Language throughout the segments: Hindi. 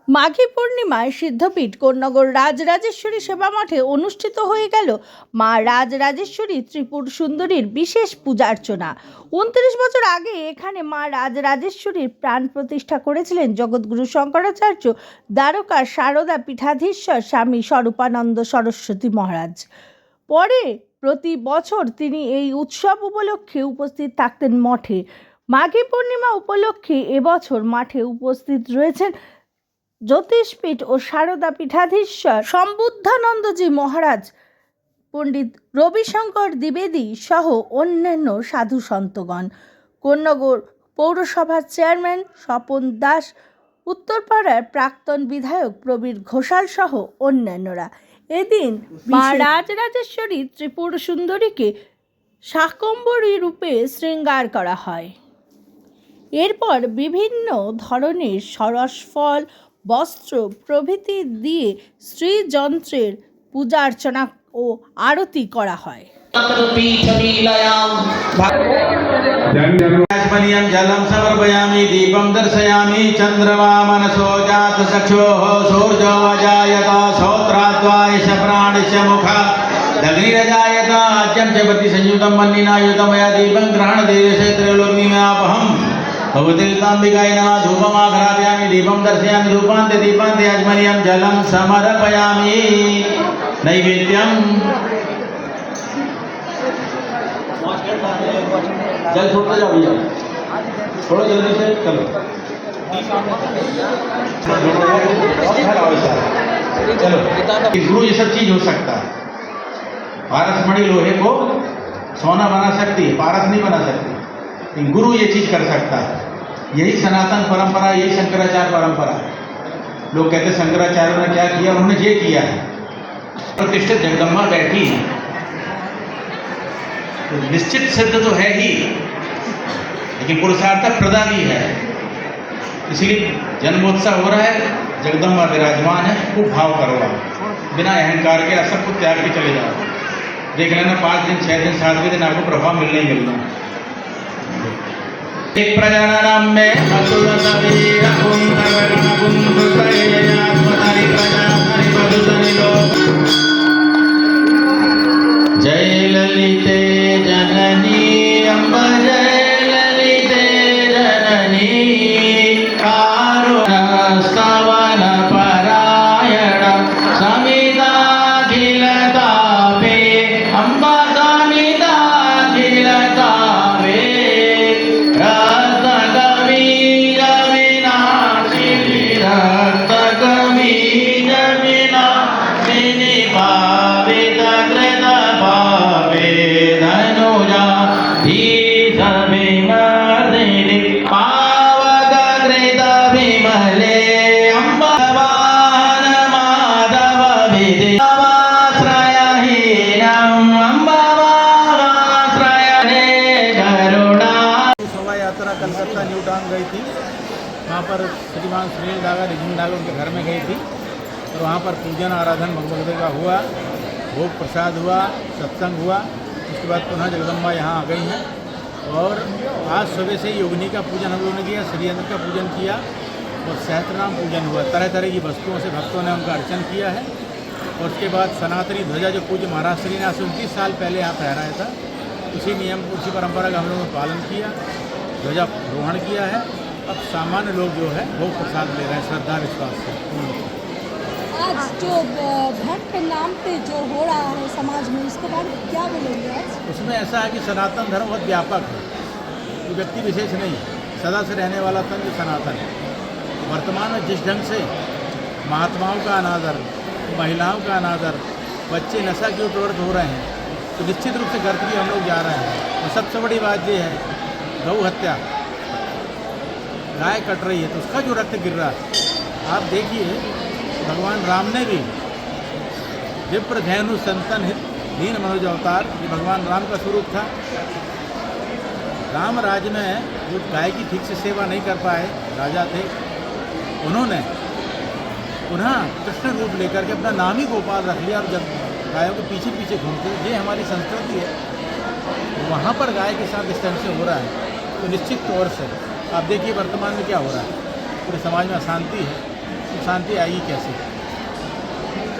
মাঘী পূর্ণিমায় সিদ্ধপীঠ কোন্নগর রাজরাজেশ্বরী সেবা মঠে অনুষ্ঠিত হয়ে গেল মা রাজরাজেশ্বরী ত্রিপুর সুন্দরীর বিশেষ পূজার্চনা। 29 বছর আগে এখানে মা রাজরাজেশ্বরীর প্রাণ প্রতিষ্ঠা করেছিলেন জগৎগুরু শঙ্করাচার্য দ্বারকার শারদা পীঠাধীশ্বর স্বামী স্বরূপানন্দ সরস্বতী মহারাজ। পরে প্রতি বছর তিনি এই উৎসব উপলক্ষে উপস্থিত থাকতেন মঠে। মাঘী পূর্ণিমা উপলক্ষে এবছর মাঠে উপস্থিত রয়েছেন জ্যোতিষপীঠ ও শারদা পীঠাধীশ্বর সম্বুদ্ধানন্দজি মহারাজ, পণ্ডিত রবিশঙ্কর দ্বিবেদী সহ অন্যান্য সাধু সন্তগণ, কোন্নগর পৌরসভার চেয়ারম্যান স্বপন দাস, উত্তরপাড়ার প্রাক্তন বিধায়ক প্রবীর ঘোষাল সহ অন্যান্যরা। এদিন মা রাজরাজেশ্বরী ত্রিপুর সুন্দরীকে শাকম্ভরী রূপে শৃঙ্গার করা হয়। এরপর বিভিন্ন ধরনের সরস-ফল, বস্ত্র প্রভৃতি দিয়ে শ্রীযন্ত্রের পূজা অর্চনা ও আরতি করা হয়। जलम समर्पयामि दीपं दर्शयामि चंद्रमा मनसो जात चक्षुः सूर्यो अजायत श्रोत्राद्वायश प्राणिश मुखा दग्निरजायत अत्यं च प्रति संयुतं मन्निनायुतमया दीपं ग्रहण देशे त्रैलोक्यमापहं भगवतीताम्बिकाय नमः धूपमाघ्रापयामि दीपं दर्शयामि धूपान्ते दीपान्ते आचमनीयं जलं समर्पयामि नैवेद्यं जल छोड़ते जाओ भैया, थोड़ा जल्दी से चलो। चलो गुरु ये सब चीज हो सकता है। पारसमणि लोहे को सोना बना सकती है, पारस नहीं बना सकती, लेकिन गुरु ये चीज कर सकता है। यही सनातन परंपरा, यही शंकराचार्य परंपरा। लोग कहते शंकराचार्य ने क्या किया, उन्होंने ये किया है। प्रतिष्ठित जगदम्बा बैठी है तो निश्चित सिद्ध तो है ही, लेकिन पुरुषार्थक प्रदा भी है। इसलिए जन्मोत्सव हो रहा है, जगदम्बा विराजमान है, खूब भाव करो, बिना अहंकार के सब कुछ त्याग के चले जाओ। देख लेना 5 दिन 6 दिन 7वें दिन आपको प्रभाव मिलने ही मिलना। एक प्रजननम में जय ललिते जननी अम्ब जय ललिते जननी कारुण्यस्तवन परायण समिदाखिलतापे अम्बा समिदाखिलतापे रक्तकमीज विनाशिनी रक्तकमीज विनाशिनी पावित कृत पावे धनुजा धीर विमर्दिनी पावक कृत विमले अम्बवान माधव विदिवाश्रयहीनम् अम्बवाश्रयणे करुणा। शोभा यात्रा कलकत्ता न्यू टाउन गई थी। वहाँ पर श्रीमान सुनील डागा रिजिन डागा उनके घर में गई थी और वहाँ पर पूजन आराधन भगवती का हुआ, भोग प्रसाद हुआ, सत्संग हुआ। उसके बाद पुनः जगदम्बा यहाँ आ गई हैं और आज सुबह से योगिनी का पूजन हम लोगों ने किया, श्रीयंत्र का पूजन किया और सहस्त्रनाम पूजन हुआ। तरह तरह की वस्तुओं से भक्तों ने उनका अर्चन किया है। और उसके बाद सनातनी ध्वजा जो पूज्य महाराज श्री ने आज 29 साल पहले यहाँ फहराया था, उसी नियम उसी परंपरा का हम लोगों ने पालन किया, ध्वजारोहण किया है। अब सामान्य लोग जो है भोग प्रसाद ले रहे हैं श्रद्धा विश्वास से। आज जो धर्म के नाम पे जो हो रहा है समाज में, इसके बारे में क्या बोलेंगे आज? उसमें ऐसा है कि सनातन धर्म बहुत व्यापक है, कोई व्यक्ति विशेष नहीं है, सदा से रहने वाला तंत्र सनातन है। वर्तमान में जिस ढंग से महात्माओं का अनादर, महिलाओं का अनादर, बच्चे नशा की ओर प्रवृत्त हो रहे हैं, तो निश्चित रूप से गर्त भी हम लोग जा रहे हैं। और सबसे बड़ी बात ये है, गौ हत्या, गाय कट रही है तो उसका जो रक्त गिर रहा है, आप देखिए भगवान राम ने भी विप्र धेनु संतन हित दीन मनोज अवतार, ये भगवान राम का स्वरूप था। राम राज्य में जो गाय की ठीक से सेवा नहीं कर पाए राजा थे, उन्होंने पुनः कृष्ण रूप लेकर के अपना नाम ही गोपाल रख लिया और जब गायों के पीछे पीछे घूमते, ये हमारी संस्कृति है। वहाँ पर गाय के साथ इस तरह से हो रहा है तो निश्चित तौर से आप देखिए वर्तमान में क्या हो रहा है, पूरे समाज में अशांति है। सुख शांति आएगी कैसे?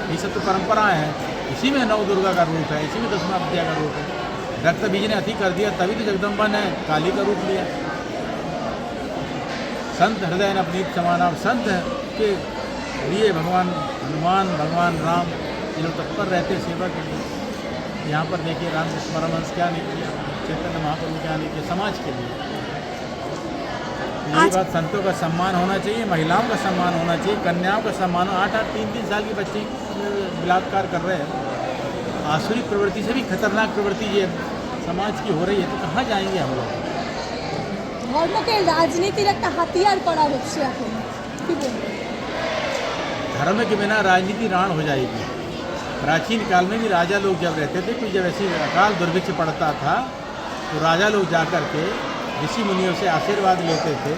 ये सब तो परंपराएं हैं। इसी में नव दुर्गा का रूप है, इसी में दशमा विद्या का रूप है। रक्त बीज ने अति कर दिया तभी तो जगदम्बा ने काली का रूप लिया। संत हृदय न अपनीत समाना, संत के लिए भगवान हनुमान, भगवान राम ये लोग तत्पर रहते हैं सेवा के लिए। यहाँ पर देखिए रामकृष्ण परमहंस क्या नहीं किया, चैतन्य महाप्रभु क्या नहीं किया समाज के लिए। यही बात, संतों का सम्मान होना चाहिए, महिलाओं का सम्मान होना चाहिए, कन्याओं का सम्मान। 8-8, 3-3 साल की बच्ची बलात्कार कर रहे हैं। आसुरी प्रवृत्ति से भी खतरनाक प्रवृत्ति ये समाज की हो रही है, तो कहाँ जाएंगे हम लोग? ধর্মকে রাজনীতির একটা হাতিয়ার করা হচ্ছে এখন, কি বলবেন? धर्म के बिना राजनीति राण हो जाएगी। प्राचीन काल में भी राजा लोग जब रहते थे, कोई जब ऐसी अकाल दुर्भिक्ष पड़ता था तो राजा लोग जाकर के ऋषि मुनियों से आशीर्वाद लेते थे,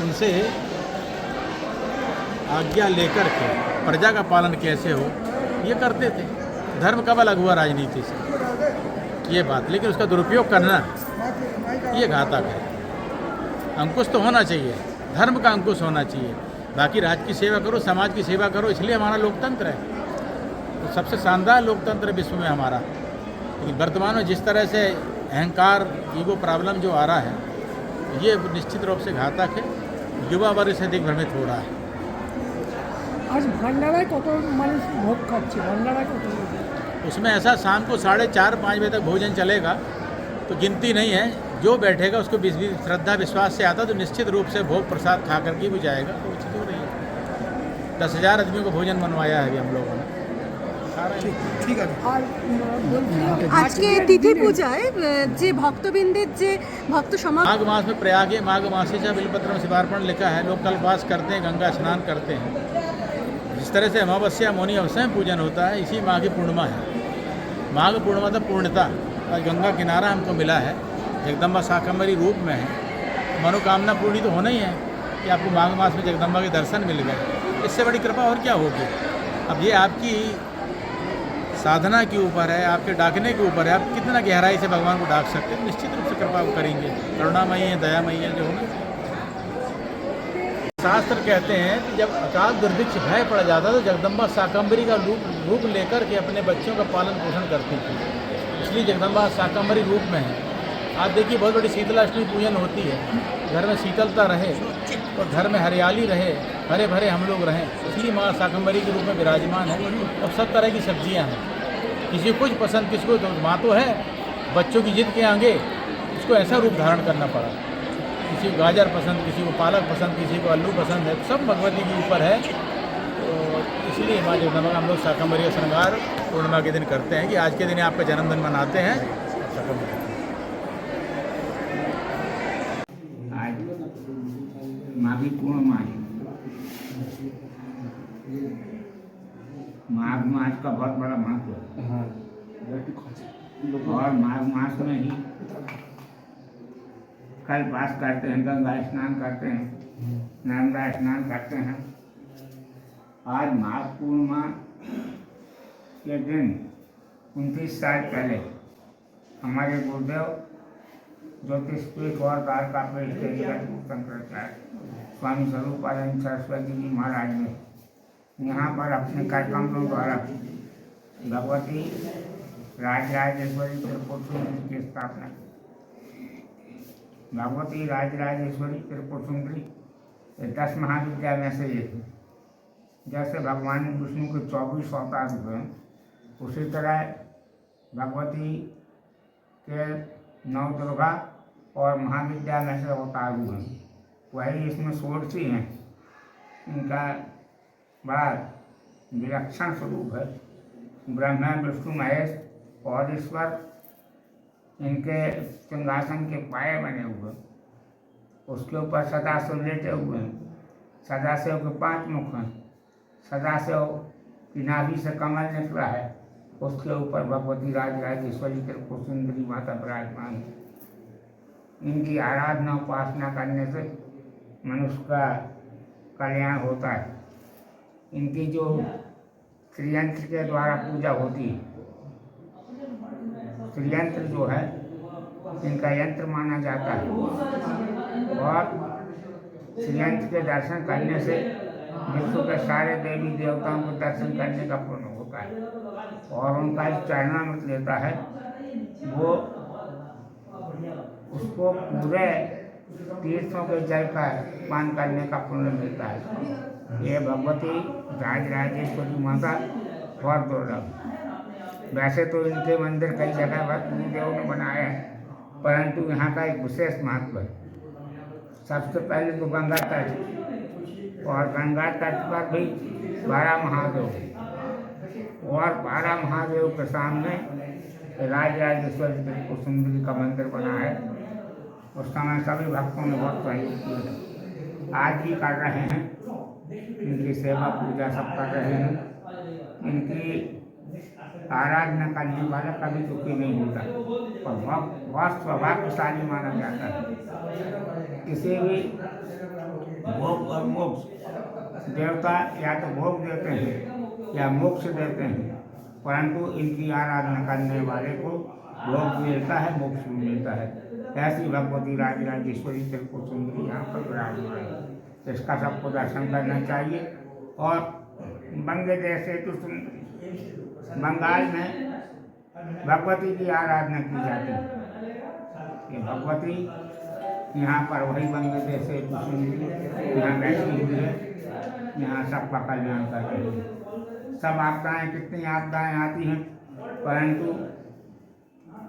उनसे आज्ञा लेकर के प्रजा का पालन कैसे हो ये करते थे। धर्म कब अलग हुआ राजनीति से, ये बात। लेकिन उसका दुरुपयोग करना ये घातक है। अंकुश तो होना चाहिए, धर्म का अंकुश होना चाहिए। बाकी राज्य की सेवा करो, समाज की सेवा करो, इसलिए हमारा लोकतंत्र है। तो सबसे शानदार लोकतंत्र विश्व में हमारा। लेकिन वर्तमान में जिस तरह से अहंकार, ईगो प्रॉब्लम जो आ रहा है, ये निश्चित रूप से घातक है। युवा वर्ग से अधिक भ्रमित हो रहा है। आज ভান্ডারায় কত মানুষ ভোগ খাচ্ছে, ভান্ডারায় কত লোক? उसमें ऐसा शाम को 4:30-5 बजे तक भोजन चलेगा, तो गिनती नहीं है। जो बैठेगा उसको श्रद्धा विश्वास से आता तो निश्चित रूप से भोग प्रसाद खा करके भी जाएगा। तो उचित हो रही है। 10,000 आदमियों को भोजन बनवाया है अभी हम लोगों ने। ঠিক আছে। আর বলছিলাম আজকে তিথি পূজায় যে ভক্তবৃন্দের যে ভক্ত সমাগম, माघ मास में प्रयाग है, माघ मासी से बिलपत्र में शिवार्पण लिखा है। लोग कल्पवास करते हैं, गंगा स्नान करते हैं। जिस तरह से अमावस्या मौनी अवसर में पूजन होता है, इसी माघ की पूर्णिमा है। माघ पूर्णिमा तो पूर्णता, और गंगा किनारा हमको मिला है, जगदम्बा शाकंभरी रूप में है। मनोकामना पूरी तो होना ही है कि आपको माघ मास में जगदम्बा के दर्शन मिल गए। इससे बड़ी कृपा और क्या होगी? अब ये आपकी साधना के ऊपर है, आपके डाकने के ऊपर है। आप कितना गहराई से भगवान को डाक सकते हैं, निश्चित रूप से कृपा वो करेंगे। करुणामयी है, दयामयी है जो होना। शास्त्र कहते हैं कि जब अकाल दुर्भिक्ष भय पड़ जाता तो जगदम्बा शाकंभरी का रूप लेकर के अपने बच्चों का पालन पोषण करती थी। इसलिए जगदम्बा शाकंभरी रूप में है। आप देखिए बहुत बड़ी शीतलाष्टमी पूजन होती है, घर में शीतलता रहे और घर में हरियाली रहे, हरे भरे हम लोग रहें, इसलिए माँ शाकंभरी के रूप में विराजमान है। और सब तरह की सब्जियां हैं, किसी को कुछ पसंद, किसी को तो माँ तो है, बच्चों की जिद के आगे उसको ऐसा रूप धारण करना पड़ा। किसी को गाजर पसंद, किसी को पालक पसंद, किसी को आलू पसंद है, सब भगवती के ऊपर है। तो इसलिए माँ जगदम्बा का हम लोग शाकंभरी का श्रृंगार पूर्णिमा के दिन करते हैं कि आज के दिन आपका जन्मदिन मनाते हैं। शाकंभरी आज माघी पूर्णिमा है। माघ मास का बहुत बड़ा महत्व है। और माघ मास में ही कल्पवास करते हैं, गंगा स्नान करते हैं, नर्मदा स्नान करते हैं। आज माघ पूर्णिमा के दिन 29 साल पहले हमारे गुरुदेव ज्योतिषपीठ और द्वारका पीठ के शंकराचार्य स्वामी स्वरूपानंद सरस्वती जी महाराज ने यहाँ पर अपने कार्यक्रमों द्वारा भगवती राजराजेश्वरी त्रिपुर सुंदरी की स्थापना की। भगवती राजराजेश्वरी त्रिपुर सुंदरी 10 महाविद्या में से एक है। जैसे भगवान विष्णु के 24 अवतार हुए, उसी तरह भगवती के 9 दुर्गा और महाविद्या में से अवतार हुए हैं। वही इसमें षोडशी हैं। इनका बड़ा विलक्षण स्वरूप है। ब्रह्मा विष्णु महेश और ईश्वर इनके सिंहासन के पाए बने हुए, उसके ऊपर सदाशिव लेटे हुए हैं। सदाशिव के 5 मुख हैं। सदाशिव की नाभि से कमल निकला है, उसके ऊपर भगवती राजराजेश्वरी त्रिपुर सुंदरी माता विराजमान है। इनकी आराधना उपासना करने से मनुष्य का कल्याण होता है। इनकी जो श्रीयंत्र के द्वारा पूजा होती है, श्रीयंत्र जो है इनका यंत्र माना जाता है। और श्रीयंत्र के दर्शन करने से विश्व के सारे देवी देवताओं को दर्शन करने का पुण्य होता है और उनका इस चरणामृत लेता है वो उसको पूरे तीर्थों के जल का पान करने का पुण्य मिलता है। ये भगवती राजराजेश्वरी माता बहुत दुर्लभ। वैसे तो इनके मंदिर कई जगह पर गुरुदेव ने बनाए हैं, परंतु यहाँ का एक विशेष महत्व है। सबसे पहले तो गंगा तट, और गंगा तट पर भी 12 महादेव, और 12 महादेव के सामने राजराजेश्वरी त्रिपुर सुंदरी का मंदिर बना है। उस समय सभी भक्तों ने बहुत सहयोग किया, आज भी कर रहे हैं। इनकी सेवा पूजा सब कर रहे हैं। इनकी आराधना करने वाला कभी दुखी नहीं होता और बहुत सौभाग्यशाली माना जाता है। किसी भी भोग और मोक्ष देवता या तो भोग देते हैं या मोक्ष देते हैं, परंतु इनकी आराधना करने वाले को भोग मिलता है, मोक्ष भी मिलता है। ऐसी भगवती राजराजेश्वरी त्रिपुर सुंदरी यहाँ पर विराजमान है। इसका सबको दर्शन करना चाहिए। और बंगे जैसे तो बंगाल में भगवती की आराधना की जाती है। ये भगवती यहाँ पर वही बंगे जैसे यहाँ बैठी हुई है, यहाँ सबका कल्याण कर रही है। सब आपदाएँ, कितनी आपदाएँ आती हैं, परंतु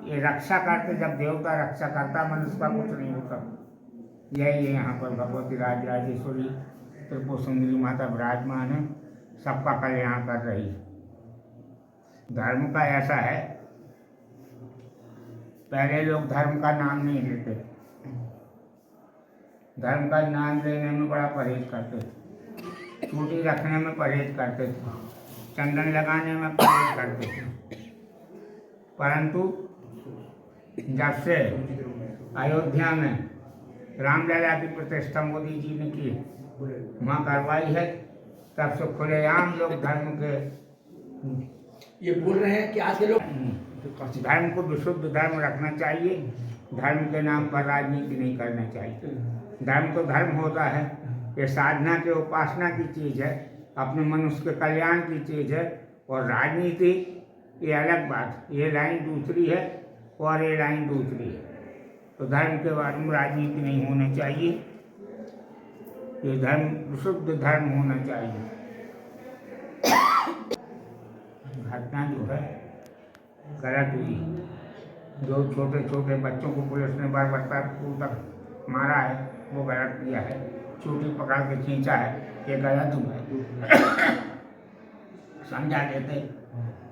ये रक्षा करते, जब देवता रक्षा करता मनुष्य का कुछ नहीं होता। यही है यहाँ पर भगवती राजराजेश्वरी त्रिपुर सुंदरी माता विराजमान है, सबका कल्याण कर रही है। धर्म का ऐसा है, पहले लोग धर्म का नाम नहीं लेते, धर्म का नाम लेने में बड़ा परहेज करते थे, चूटी रखने में परहेज करते थे, चंदन लगाने में परहेज करते थे। परंतु जब से अयोध्या में रामलला की प्रतिष्ठा मोदी जी ने की, वहाँ करवाई है, तब से खुलेआम लोग धर्म के ये बोल रहे हैं कि आज के लोग धर्म को विशुद्ध धर्म रखना चाहिए, धर्म के नाम पर राजनीति नहीं करना चाहिए। धर्म तो धर्म होता है, ये साधना के उपासना की चीज़ है, अपने मनुष्य के कल्याण की चीज़ है। और राजनीति ये अलग बात, ये लाइन दूसरी है और ये लाइन दूसरी है। तो धर्म के बारे में राजनीति नहीं होना चाहिए, ये धर्म विशुद्ध धर्म होना चाहिए। घटना जो है गलत हुई, जो छोटे छोटे बच्चों को पुलिस ने बर्बरतापूर्वक मारा है वो गलत किया है, चूटी पकड़ के खींचा है, ये गलत हुआ है। समझा देते,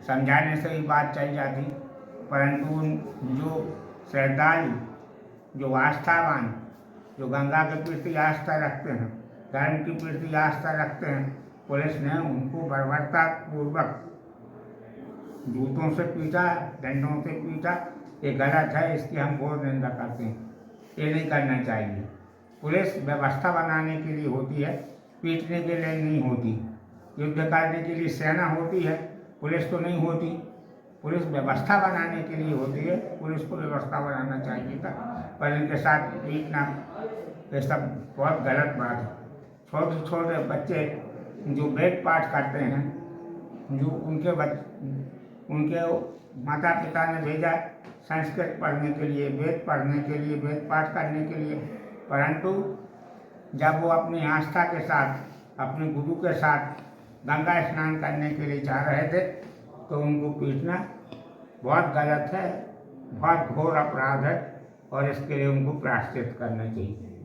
समझाने से ही बात चल जाती, परंतु जो श्रद्धालु, जो आस्थावान, जो गंगा के प्रति आस्था रखते हैं, धर्म की प्रति आस्था रखते हैं, पुलिस ने उनको बर्बरतापूर्वक जूतों से पीटा, डंडों से पीटा। ये गलत है, इसकी हम घोर निंदा करते हैं। ये नहीं करना चाहिए। पुलिस व्यवस्था बनाने के लिए होती है, पीटने के लिए नहीं होती। युद्ध करने के लिए सेना होती है, पुलिस तो नहीं होती। पुलिस व्यवस्था बनाने के लिए होती है, पुलिस को व्यवस्था बनाना चाहिए था, पर इनके साथ पीटना ये सब बहुत गलत बात है। छोटे छोटे बच्चे जो वेद पाठ करते हैं, जो उनके माता पिता ने भेजा संस्कृत पढ़ने के लिए, वेद पढ़ने के लिए, वेद पाठ करने के लिए, परंतु जब वो अपनी आस्था के साथ, अपने गुरु के साथ गंगा स्नान करने के लिए जा रहे थे, तो उनको पीटना बहुत गलत है, बहुत घोर अपराध है और इसके लिए उनको प्रायश्चित करना चाहिए।